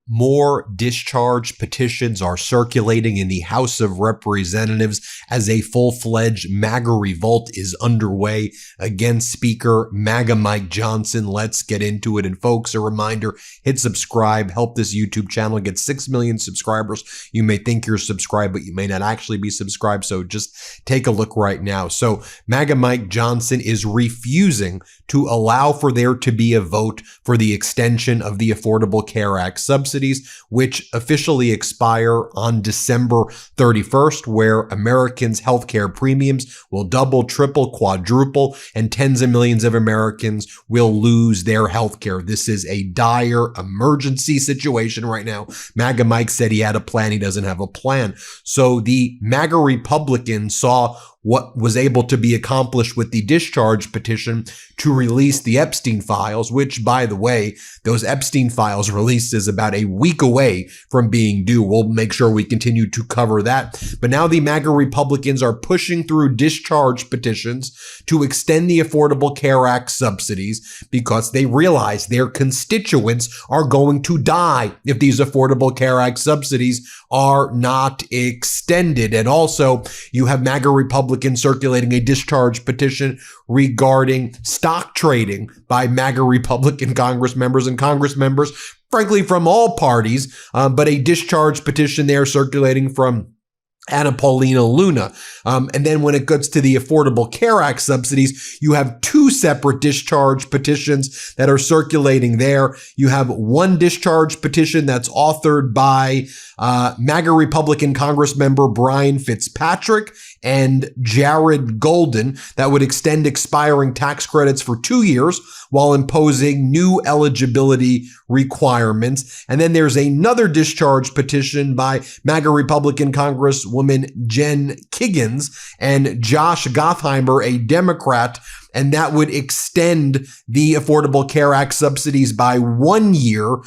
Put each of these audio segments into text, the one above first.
More discharge petitions are circulating in the House of Representatives as a full-fledged MAGA revolt is underway against Speaker MAGA Mike Johnson. Let's get into it. And folks, a reminder, hit subscribe, help this YouTube channel get 6 million subscribers. You may think you're subscribed, but you may not actually be subscribed. So just take a look right now. So MAGA Mike Johnson is refusing to allow for there to be a vote for the extension of the Affordable Care Act subsidies, which officially expire on December 31st, where Americans' healthcare premiums will double, triple, quadruple, and tens of millions of Americans will lose their healthcare. This is a dire emergency situation right now. MAGA Mike said he had a plan. He doesn't have a plan. So the MAGA Republicans saw what was able to be accomplished with the discharge petition to release the Epstein files, which, by the way, those Epstein files released is about a week away from being due. We'll make sure we continue to cover that. But now the MAGA Republicans are pushing through discharge petitions to extend the Affordable Care Act subsidies because they realize their constituents are going to die if these Affordable Care Act subsidies are not extended. And also, you have MAGA Republicans circulating a discharge petition regarding stock trading by MAGA Republican Congress members and Congress members, frankly, from all parties, but a discharge petition there circulating from Anna Paulina Luna. And then when it gets to the Affordable Care Act subsidies, you have two separate discharge petitions that are circulating there. You have one discharge petition that's authored by MAGA Republican Congress member Brian Fitzpatrick and Jared Golden that would extend expiring tax credits for 2 years while imposing new eligibility requirements. And then there's another discharge petition by MAGA Republican Congresswoman Jen Kiggins and Josh Gottheimer, a Democrat, and that would extend the Affordable Care Act subsidies by 1 year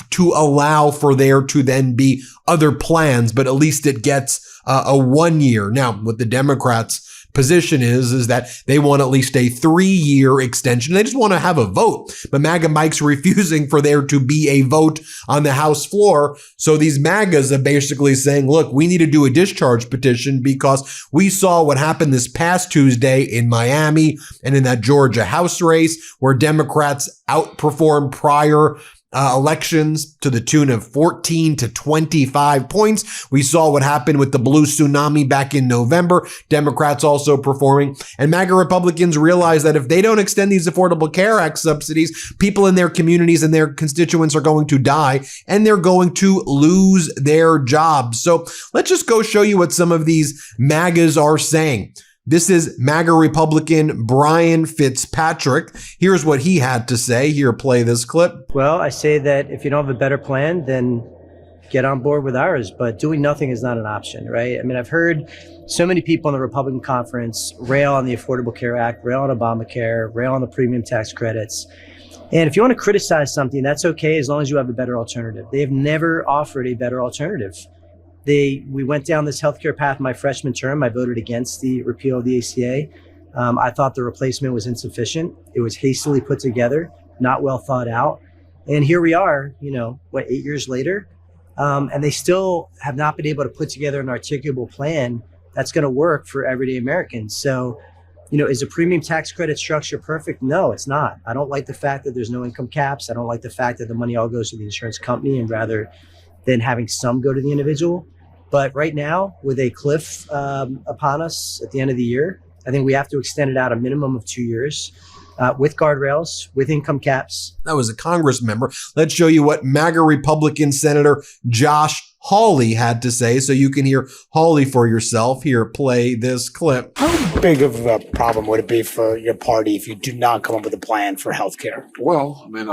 to allow for there to then be other plans, but at least it gets a 1 year. Now, what the Democrats' position is that they want at least a 3-year extension. They just want to have a vote. But MAGA Mike's refusing for there to be a vote on the House floor. So these MAGAs are basically saying, look, we need to do a discharge petition because we saw what happened this past Tuesday in Miami and in that Georgia House race where Democrats outperformed prior elections to the tune of 14 to 25 points. We saw what happened with the blue tsunami back in November. Democrats also performing. And MAGA Republicans realize that if they don't extend these Affordable Care Act subsidies, people in their communities and their constituents are going to die and they're going to lose their jobs. So let's just go show you what some of these MAGAs are saying. This is MAGA Republican Brian Fitzpatrick. Here's what he had to say. Here, play this clip. Well, I say that if you don't have a better plan, then get on board with ours. But doing nothing is not an option, right? I mean, I've heard so many people in the Republican conference rail on the Affordable Care Act, rail on Obamacare, rail on the premium tax credits. And if you want to criticize something, that's okay as long as you have a better alternative. They have never offered a better alternative. We went down this healthcare path my freshman term. I voted against the repeal of the ACA. I thought the replacement was insufficient. It was hastily put together, not well thought out. And here we are, 8 years later, and they still have not been able to put together an articulable plan that's going to work for everyday Americans. So, is a premium tax credit structure perfect? No, it's not. I don't like the fact that there's no income caps. I don't like the fact that the money all goes to the insurance company and rather than having some go to the individual. But right now, with a cliff upon us at the end of the year, I think we have to extend it out a minimum of 2 years with guardrails, with income caps. That was a Congress member. Let's show you what MAGA Republican Senator Josh Hawley had to say so you can hear Hawley for yourself. Here, play this clip. How big of a problem would it be for your party if you do not come up with a plan for health care? Well, I mean,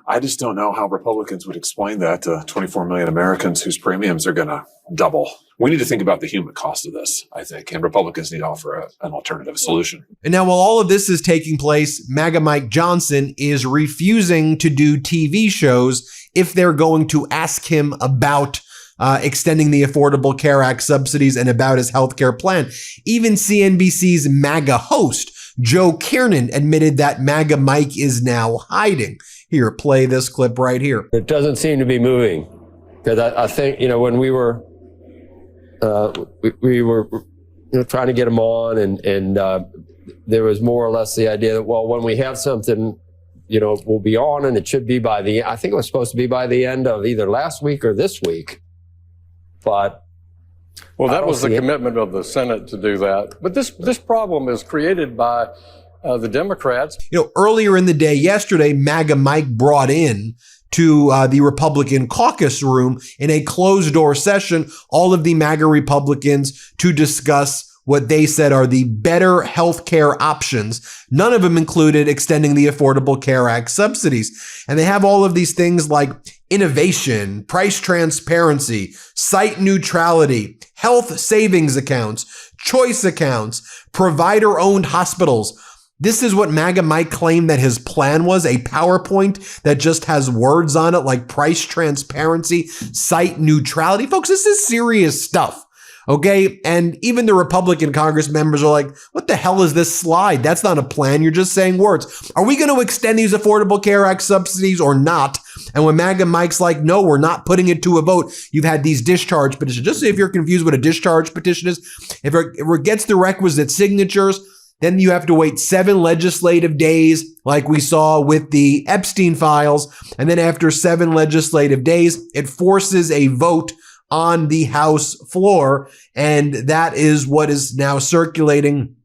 I just don't know how Republicans would explain that to 24 million Americans whose premiums are going to double. We need to think about the human cost of this, I think, and Republicans need to offer an alternative solution. And now, while all of this is taking place, MAGA Mike Johnson is refusing to do TV shows if they're going to ask him about extending the Affordable Care Act subsidies and about his healthcare plan. Even CNBC's MAGA host, Joe Kiernan, admitted that MAGA Mike is now hiding. Here, play this clip right here. It doesn't seem to be moving, because I think, when we were trying to get them on, and there was more or less the idea that, well, when we have something, we'll be on, and it should be I think it was supposed to be by the end of either last week or this week. But well, that was the commitment of the Senate to do that. But this problem is created by the Democrats. Earlier in the day yesterday, MAGA Mike brought in to the Republican caucus room in a closed-door session all of the MAGA Republicans to discuss what they said are the better health care options. None of them included extending the Affordable Care Act subsidies. And they have all of these things like innovation, price transparency, site neutrality, health savings accounts, choice accounts, provider-owned hospitals. This is what MAGA Mike claimed that his plan was, a PowerPoint that just has words on it like price transparency, site neutrality. Folks, this is serious stuff. Okay. And even the Republican Congress members are like, what the hell is this slide? That's not a plan. You're just saying words. Are we going to extend these Affordable Care Act subsidies or not? And when MAGA Mike's like, no, we're not putting it to a vote, you've had these discharge petitions. Just if you're confused what a discharge petition is, if it gets the requisite signatures, then you have to wait 7 legislative days like we saw with the Epstein files. And then after 7 legislative days, it forces a vote on the House floor. And that is what is now circulating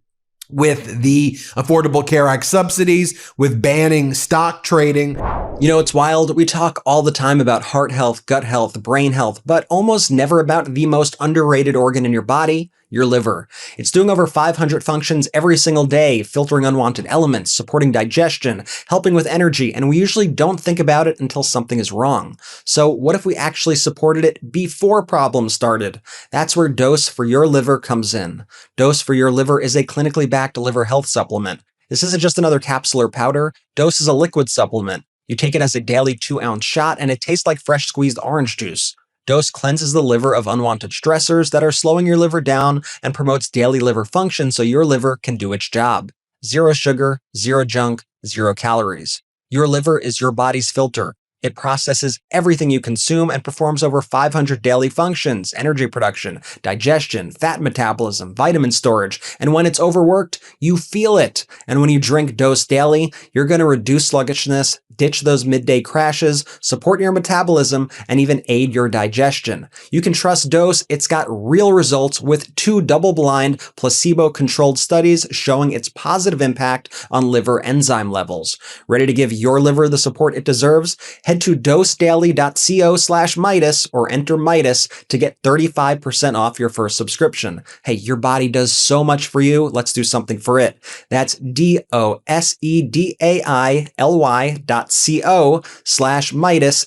with the Affordable Care Act subsidies, with banning stock trading. It's wild. We talk all the time about heart health, gut health, brain health, but almost never about the most underrated organ in your body, your liver. It's doing over 500 functions every single day, filtering unwanted elements, supporting digestion, helping with energy, and we usually don't think about it until something is wrong. So what if we actually supported it before problems started? That's where Dose for Your Liver comes in. Dose for Your Liver is a clinically backed liver health supplement. This isn't just another capsule or powder. Dose is a liquid supplement. You take it as a daily 2-ounce shot, and it tastes like fresh squeezed orange juice. Dose cleanses the liver of unwanted stressors that are slowing your liver down and promotes daily liver function so your liver can do its job. 0 sugar, 0 junk, 0 calories. Your liver is your body's filter. It processes everything you consume and performs over 500 daily functions: energy production, digestion, fat metabolism, vitamin storage. And when it's overworked, you feel it. And when you drink Dose daily, you're going to reduce sluggishness, ditch those midday crashes, support your metabolism, and even aid your digestion. You can trust Dose. It's got real results with 2 double-blind, placebo-controlled studies showing its positive impact on liver enzyme levels. Ready to give your liver the support it deserves? Head to dosedaily.co/Meidas or enter Meidas to get 35% off your first subscription. Hey, your body does so much for you. Let's do something for it. That's dosedaily.co/Meidas,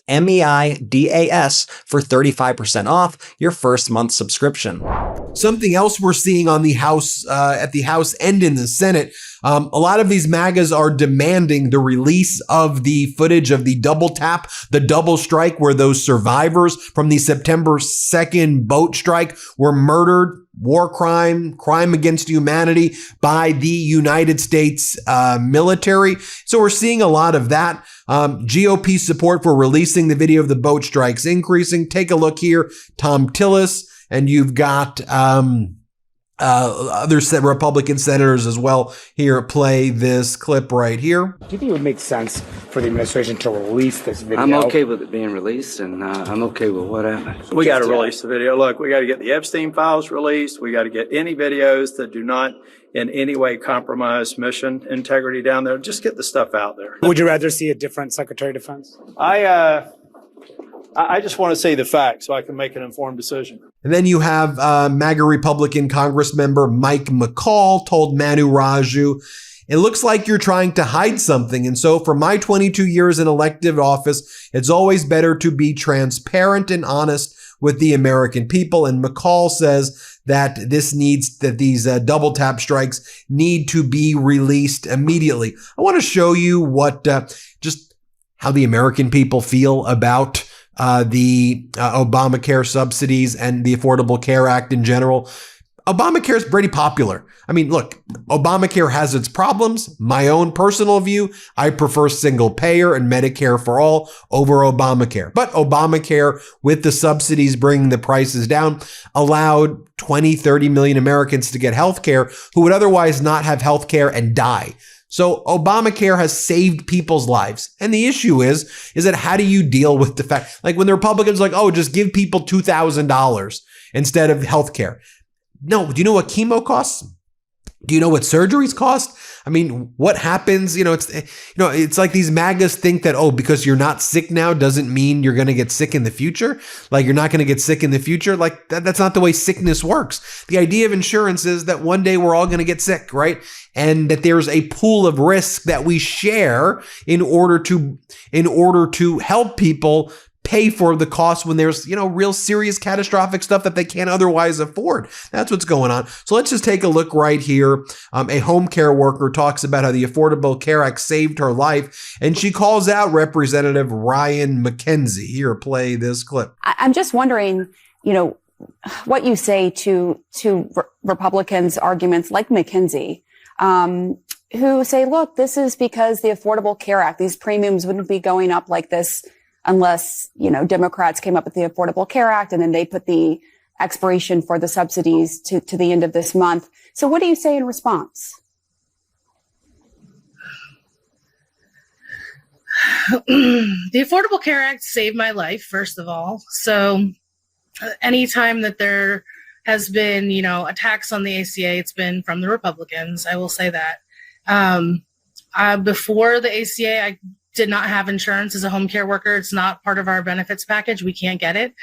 MEIDAS, for 35% off your first month subscription. Something else we're seeing on the House, at the House and in the Senate, a lot of these MAGAs are demanding the release of the footage of the double tap, the double strike, where those survivors from the September 2nd boat strike were murdered, war crime, crime against humanity by the United States military. So we're seeing a lot of that. GOP support for releasing the video of the boat strikes increasing. Take a look here, Tom Tillis, and you've got other Republican senators as well. Here, play this clip right here. Do you think it would make sense for the administration to release this video? I'm okay with it being released, and I'm okay with whatever. We got to release the video. Look, we got to get the Epstein files released. We got to get any videos that do not in any way compromise mission integrity down there. Just get the stuff out there. Would you rather see a different Secretary of Defense? I just want to see the facts so I can make an informed decision. And then you have MAGA Republican Congress member Mike McCall told Manu Raju, it looks like you're trying to hide something. And so for my 22 years in elective office, it's always better to be transparent and honest with the American people. And McCall says that these double tap strikes need to be released immediately. I want to show you what, just how the American people feel about the Obamacare subsidies and the Affordable Care Act in general. Obamacare is pretty popular. I mean, look, Obamacare has its problems. My own personal view, I prefer single payer and Medicare for all over Obamacare. But Obamacare, with the subsidies bringing the prices down, allowed 20, 30 million Americans to get health care who would otherwise not have health care and die. So Obamacare has saved people's lives. And the issue is that how do you deal with the fact, like when the Republicans are like, oh, just give people $2,000 instead of health care. No, do you know what chemo costs? Do you know what surgeries cost? I mean, what happens? It's like these MAGAs think that, oh, because you're not sick now doesn't mean you're going to get sick in the future. Like you're not going to get sick in the future. Like that's not the way sickness works. The idea of insurance is that one day we're all going to get sick, right? And that there's a pool of risk that we share in order to help people pay for the cost when there's, real serious catastrophic stuff that they can't otherwise afford. That's what's going on. So let's just take a look right here. A home care worker talks about how the Affordable Care Act saved her life, and she calls out Representative Ryan McKenzie. Here, play this clip. I'm just wondering, what you say to Republicans' arguments like McKenzie, who say, look, this is because the Affordable Care Act, these premiums wouldn't be going up like this unless, Democrats came up with the Affordable Care Act and then they put the expiration for the subsidies to the end of this month. So what do you say in response? The Affordable Care Act saved my life, first of all. So anytime that there has been, attacks on the ACA, it's been from the Republicans. I will say that. Before the ACA, I did not have insurance as a home care worker. It's not part of our benefits package. We can't get it.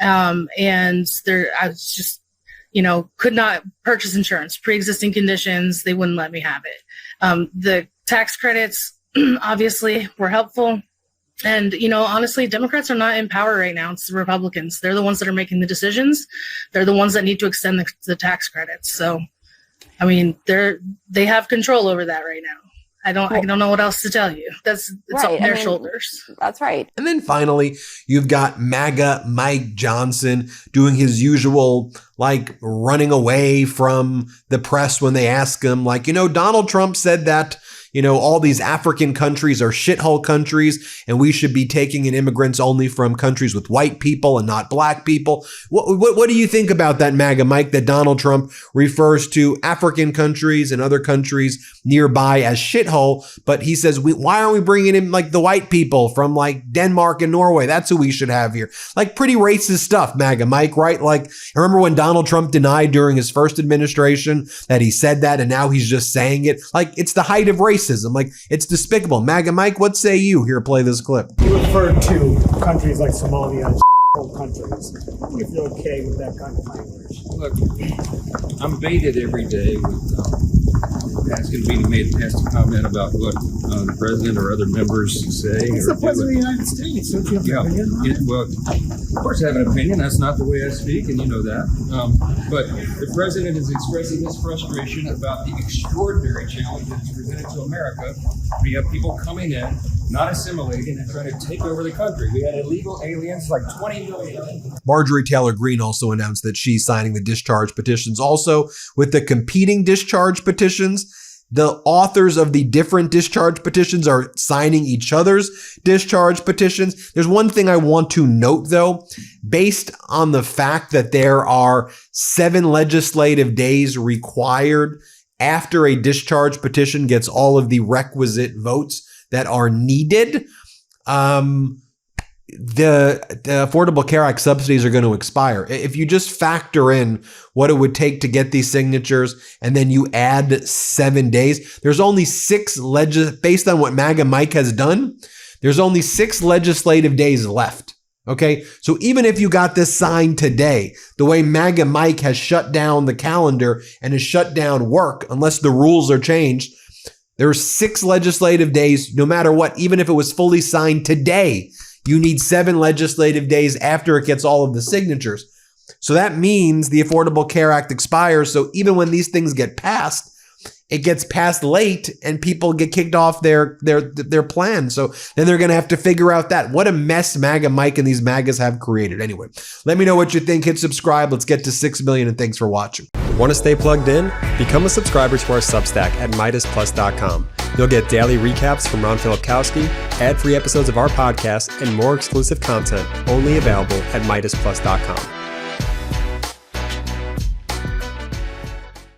And I was just, could not purchase insurance, pre-existing conditions. They wouldn't let me have it. The tax credits obviously were helpful. And, honestly, Democrats are not in power right now. It's the Republicans. They're the ones that are making the decisions. They're the ones that need to extend the tax credits. So, I mean, they have control over that right now. I don't know what else to tell you. It's right on their shoulders. That's right. And then finally, you've got MAGA Mike Johnson doing his usual, running away from the press when they ask him, Donald Trump said that, all these African countries are shithole countries and we should be taking in immigrants only from countries with white people and not black people. What do you think about that, MAGA Mike, that Donald Trump refers to African countries and other countries nearby as shithole, but he says, why aren't we bringing in the white people from Denmark and Norway? That's who we should have here. Pretty racist stuff, MAGA Mike, right? I remember when Donald Trump denied during his first administration that he said that, and now he's just saying it. It's the height of racism. It's despicable. MAGA Mike, what say you? Here, play this clip. You referred to countries like Somalia as countries. If you're okay with that kind of language. Look, I'm baited every day with asking me to pass a comment about what the president or other members say. He's the president of the United States. Don't you have an opinion on it? Well, of course I have an opinion. That's not the way I speak, and you know that. But the president is expressing his frustration about the extraordinary challenge that is presented to America. We have people coming in, not assimilating, and trying to take over the country. We had illegal aliens, 20 million. Marjorie Taylor Greene also announced that she's signing the discharge petitions. Also, with the competing discharge petitions, the authors of the different discharge petitions are signing each other's discharge petitions. There's one thing I want to note, though. Based on the fact that there are 7 legislative days required after a discharge petition gets all of the requisite votes that are needed, the Affordable Care Act subsidies are going to expire. If you just factor in what it would take to get these signatures and then you add 7 days, there's only 6 based on what MAGA Mike has done, there's only 6 legislative days left. Okay. So even if you got this signed today, the way MAGA Mike has shut down the calendar and has shut down work, unless the rules are changed, there's 6 legislative days, no matter what, even if it was fully signed today. You need 7 legislative days after it gets all of the signatures. So that means the Affordable Care Act expires. So even when these things get passed, it gets passed late and people get kicked off their plan. So then they're going to have to figure out that. What a mess MAGA Mike and these MAGAs have created. Anyway, let me know what you think. Hit subscribe. Let's get to 6 million, and thanks for watching. Want to stay plugged in? Become a subscriber to our Substack at MeidasPlus.com. You'll get daily recaps from Ron Filipkowski, ad-free episodes of our podcast, and more exclusive content only available at MeidasPlus.com.